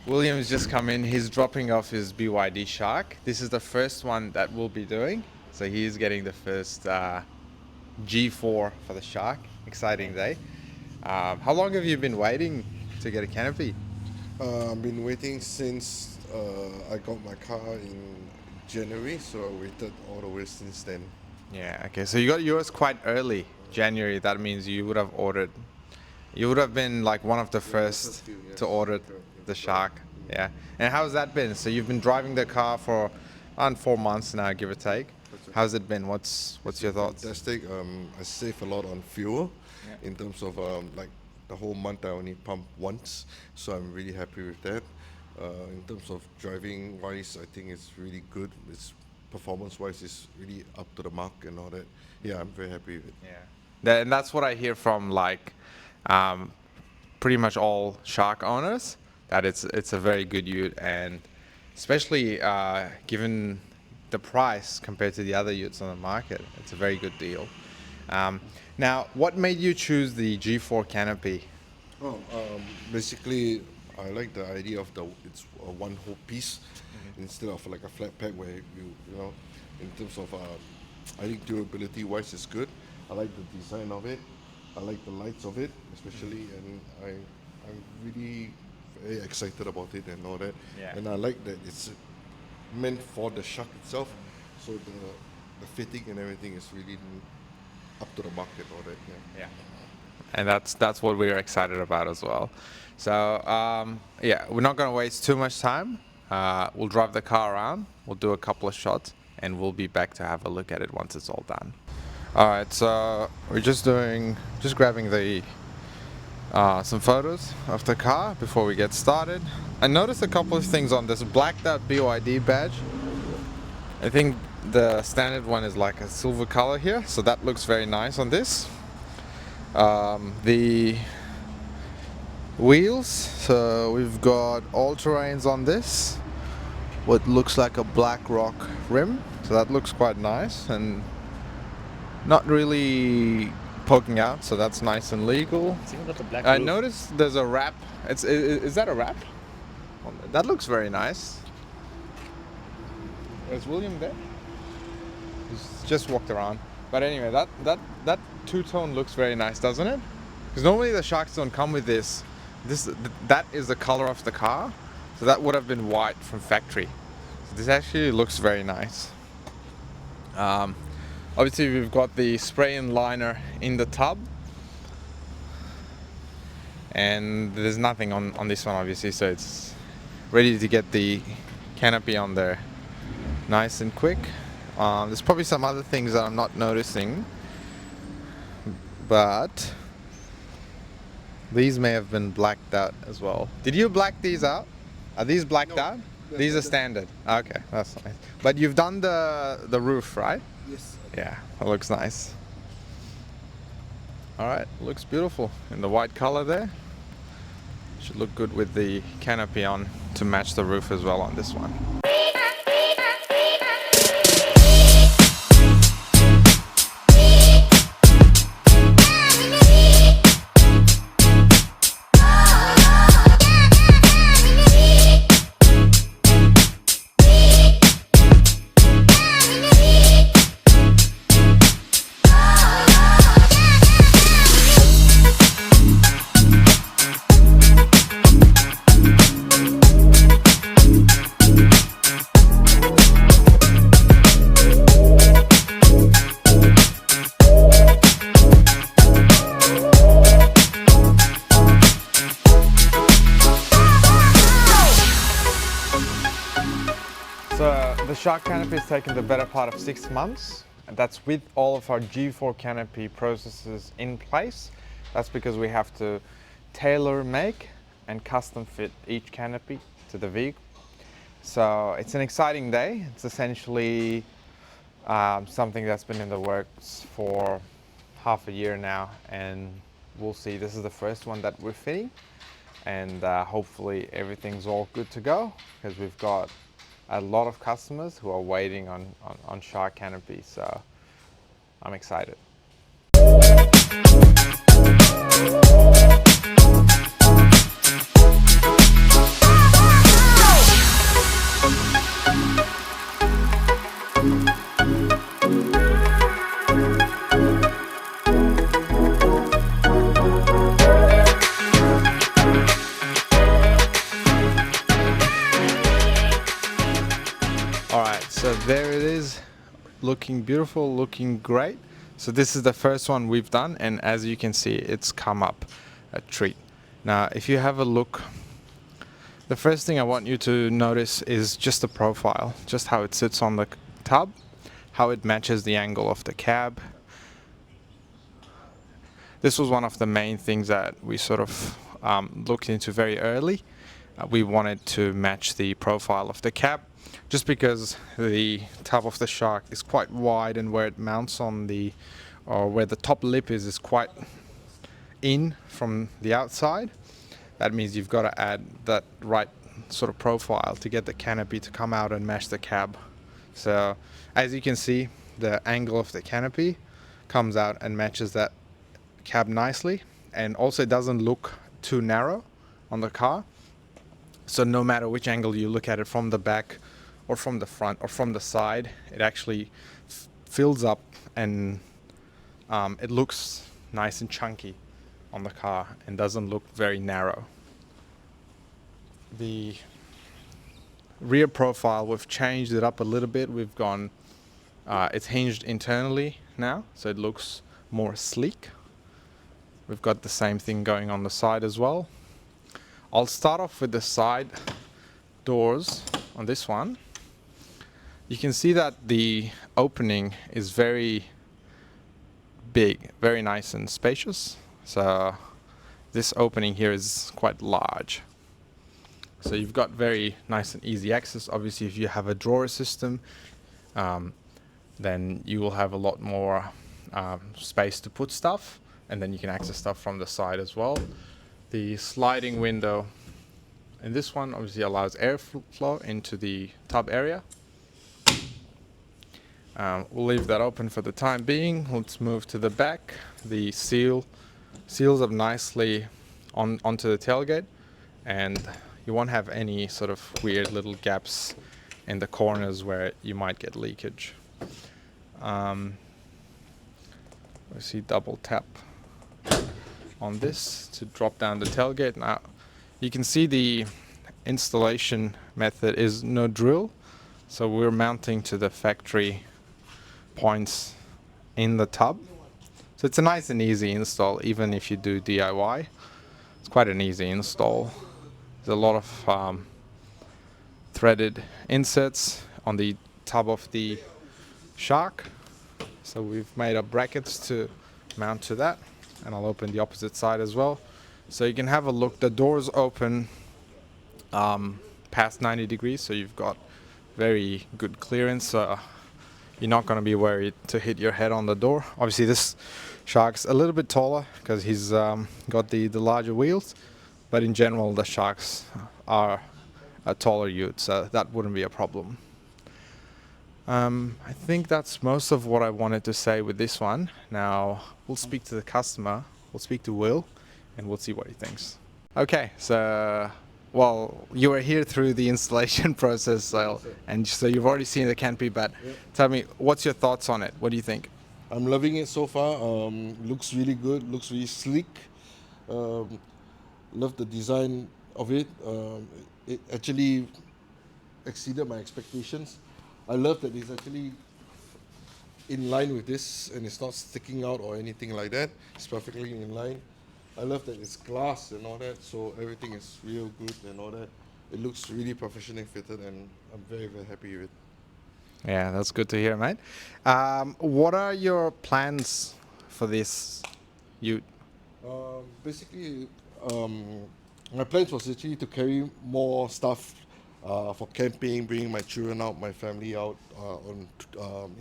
William's just come in. He's dropping off his BYD Shark. This is the first one that we'll be doing. So he's getting the first G4 for the Shark. Exciting day. How long have you been waiting to get a Canopy? I've been waiting since I got my car in January, so I waited all the way since then. Yeah, okay. So you got yours quite early, January. That means you would have ordered. You would have been like one of the first few, yes. to order Correct, yes. the Shark. Yeah. And how's that been? So you've been driving the car for around 4 months now, give or take. That's right. How's it been? What's your thoughts? Fantastic. I save a lot on fuel Yeah. in terms of like the whole month I only pump once, so I'm really happy with that. In terms of driving wise, I think it's really good. It's performance wise, it's really up to the mark and all that. Yeah, I'm very happy with it. Yeah. And that's what I hear from like pretty much all Shark owners, that it's a very good ute, and especially given the price compared to the other utes on the market, it's a very good deal. Now, what made you choose the G4 Canopy? Oh, basically, I like the idea of it's a one whole piece instead of like a flat pack where you know, in terms of I think durability wise it's good. I like the design of it. I like the lights of it, especially, and I'm really very excited about it and all that. Yeah. And I like that it's meant for the Shark itself, so the fitting and everything is really up to the mark and all that. Yeah. Yeah. And that's what we're excited about as well. So yeah, we're not going to waste too much time. We'll drive the car around, we'll do a couple of shots, and we'll be back to have a look at it once it's all done. All right, so we're just grabbing the some photos of the car before we get started. I noticed a couple of things on this blacked out BYD badge. I think the standard one is like a silver color here, so that looks very nice on this. The wheels, so we've got all-terrains on this, what looks like a black rock rim, so that looks quite nice and not really poking out, so that's nice and legal. It's even got the black I roof. noticed there's a wrap. Is that a wrap? That looks very nice. Is William there? He's just walked around. But anyway, that two-tone looks very nice, doesn't it? Because normally the Sharks don't come with this. That is the color of the car, so that would have been white from factory. So this actually looks very nice. Obviously, we've got the spray-in liner in the tub, and there's nothing on this one, obviously, so it's ready to get the canopy on there nice and quick. There's probably some other things that I'm not noticing, but these may have been blacked out as well. Did you black these out? Are these blacked No. out? These are standard. Okay, that's nice. But you've done the roof, right? Yes. Yeah, that looks nice. All right, looks beautiful in the white color there. Should look good with the canopy on to match the roof as well on this one. So the Shark Canopy has taken the better part of 6 months, and that's with all of our G4 Canopy processes in place. That's because we have to tailor make and custom fit each canopy to the vehicle. So it's an exciting day. It's essentially something that's been in the works for half a year now, and we'll see. This is the first one that we're fitting, and hopefully everything's all good to go, because we've got a lot of customers who are waiting on Shark Canopy, so I'm excited. So there it is, looking beautiful, looking great. So this is the first one we've done, and as you can see, it's come up a treat. Now, if you have a look, the first thing I want you to notice is just the profile, just how it sits on the tub, how it matches the angle of the cab. This was one of the main things that we sort of looked into very early. We wanted to match the profile of the cab, just because the tub of the Shark is quite wide, and where it mounts on the, or where the top lip is quite in from the outside. That means you've got to add that right sort of profile to get the canopy to come out and match the cab. So as you can see, the angle of the canopy comes out and matches that cab nicely, and also it doesn't look too narrow on the car. So no matter which angle you look at it, from the back or from the front or from the side, it actually fills up, and it looks nice and chunky on the car and doesn't look very narrow. The rear profile, we've changed it up a little bit. We've gone, it's hinged internally now, so it looks more sleek. We've got the same thing going on the side as well. I'll start off with the side doors on this one. You can see that the opening is very big, very nice and spacious. So this opening here is quite large. So you've got very nice and easy access. Obviously, if you have a drawer system, then you will have a lot more space to put stuff, and then you can access stuff from the side as well. The sliding window in this one obviously allows airflow into the tub area. We'll leave that open for the time being. Let's move to the back. The seals up nicely onto the tailgate, and you won't have any sort of weird little gaps in the corners where you might get leakage. We see double tap on this to drop down the tailgate. Now you can see the installation method is no drill, so we're mounting to the factory points in the tub. So it's a nice and easy install, even if you do DIY. It's quite an easy install. There's a lot of threaded inserts on the tub of the Shark, so we've made up brackets to mount to that, and I'll open the opposite side as well, so you can have a look. The doors open past 90 degrees, so you've got very good clearance. You're not going to be worried to hit your head on the door. Obviously this Shark's a little bit taller because he's got the larger wheels, but in general the Sharks are a taller ute, so that wouldn't be a problem. I think that's most of what I wanted to say with this one. Now we'll speak to the customer, we'll speak to Will, and we'll see what he thinks. Okay, so well, you were here through the installation process, and so you've already seen the canopy, but tell me, what's your thoughts on it? What do you think? I'm loving it so far. Looks really good, looks really sleek. Love the design of it. It actually exceeded my expectations. I love that it's actually in line with this, and it's not sticking out or anything like that. It's perfectly in line. I love that it's glass and all that, so everything is real good and all that. It looks really professionally fitted, and I'm very, very happy with it. Yeah, that's good to hear, mate. What are your plans for this ute? Basically, my plans was actually to carry more stuff for camping, bringing my children out, my family out on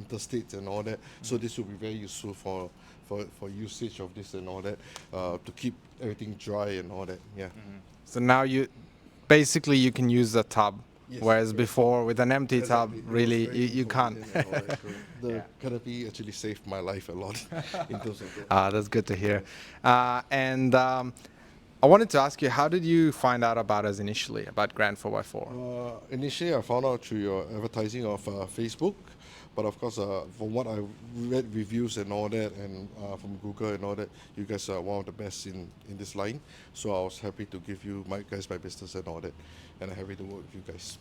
interstates and all that. So this will be very useful for usage of this and all that, to keep everything dry and all that. Yeah. So now you can use the tub. Yes, Whereas yes. before with an empty tub, Exactly. It was really very you can't. inconvenient and all that. The canopy actually saved my life a lot in terms of that. That's good to hear. And I wanted to ask you, how did you find out about us initially, about Grand 4x4? Initially, I found out through your advertising of Facebook, but of course, from what I read reviews and all that, and from Google and all that, you guys are one of the best in this line. So I was happy to give you my business and all that, and I'm happy to work with you guys.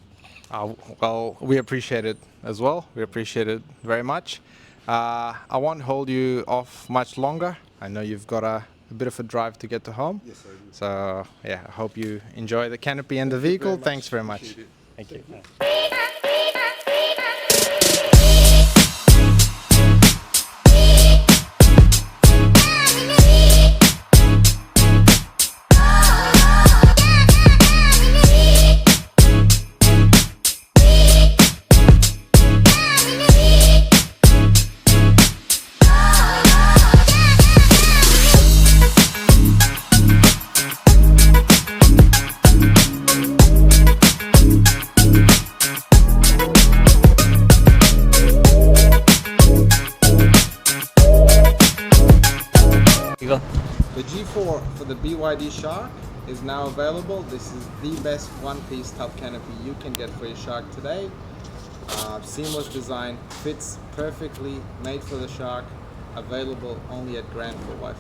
Well, we appreciate it as well. We appreciate it very much. I won't hold you off much longer. I know you've got a bit of a drive to get to home. Yes, I do. So yeah, I hope you enjoy the canopy and the Thank you vehicle. very much. Thanks very much. Appreciate it. Thank you. The G4 for the BYD Shark is now available. This is the best one-piece top canopy you can get for your Shark today. Seamless design, fits perfectly, made for the Shark, available only at Grand 4x4.